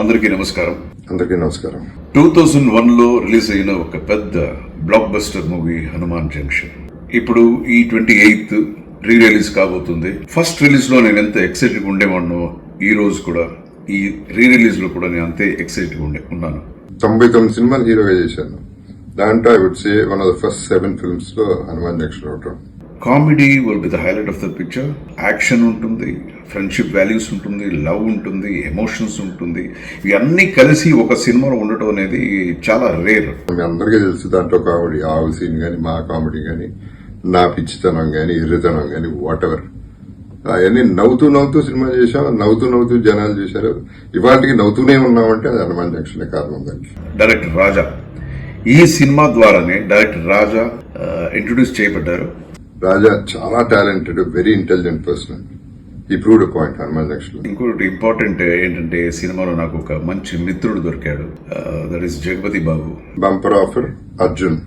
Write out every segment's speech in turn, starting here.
అందరికీ నమస్కారం. 2001 లో రిలీజ్ అయిన ఒక పెద్ద block buster movie Hanuman junction ఇప్పుడు ఈ 28th రీ రిలీజ్ కాబోతుంది. ఫస్ట్ రిలీజ్ లో నేను ఎంత ఎక్సైటెడ్ ఉండేవాడినో ఈ రోజు కూడా ఈ రీ రిలీజ్ లో కూడా నేను అంతే ఎక్సైటెడ్ ఉన్నాను. 99 సినిమాలు హీరోగా చేశాను. దాంట్లో I would say one of the first 7 films లో హనుమాన్ జంక్షన్ ఒకటి. Comedy will be the highlight of the picture. Action ఉంటుంది, ఫ్రెండ్షిప్ వాల్యూస్ ఉంటుంది, లవ్ ఉంటుంది, ఎమోషన్స్ ఉంటుంది. ఇవన్నీ కలిసి ఒక సినిమాలో ఉండటం అనేది చాలా రేర్. మీ అందరికీ తెలుసు దాంట్లో కామెడీ, ఆవు సీన్ గానీ, మా కామెడీ గానీ, నా పిచ్చితనం గానీ, ఎర్రితనం గానీ, వాట్ ఎవర్ అవన్నీ నవ్వుతూ సినిమా చేశాం. నవ్వుతూ జనాలు చేశారు. ఇవాటికి నవ్వుతూనే ఉన్నామంటే అది హనుమాన్ జంక్షన్ కారణం. దానికి డైరెక్టర్ రాజా, ఈ సినిమా ద్వారానే డైరెక్టర్ రాజా ఇంట్రొడ్యూస్ చేయబడ్డారు. రాజా చాలా టాలెంటెడ్, వెరీ ఇంటెలిజెంట్ పర్సన్. ఈ ప్రూవ్డ్ పాయింట్ హనుమాన్ జంక్షన్. ఇంకోటి ఇంపార్టెంట్ ఏంటంటే సినిమాలో నాకు ఒక మంచి మిత్రుడు దొరికాడు. That is Jagapathi Babu. Bumper offer Arjun.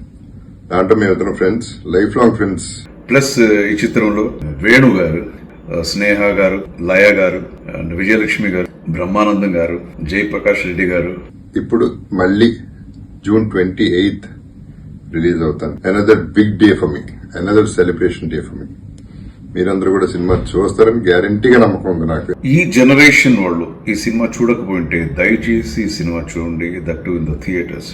దాంట్లో మేము ఇద్దరు friends, life long friends. Plus ఈ చిత్రంలో వేణు గారు, స్నేహ గారు, లయ గారు, అండ్ విజయలక్ష్మి గారు, బ్రహ్మానందం గారు, జయప్రకాష్ రెడ్డి గారు. ఇప్పుడు మళ్ళీ June 28th రిలీజ్ అవుతాను. Another big day for me, another celebration day for me. మీరందరూ కూడా సినిమా చూస్తారని గ్యారంటీగా నమ్మకం ఉంది నాకు. ఈ జనరేషన్ వాళ్ళు ఈ సినిమా చూడకపోయింటే దయచేసి ఈ సినిమా చూడండి, that to in the theatres.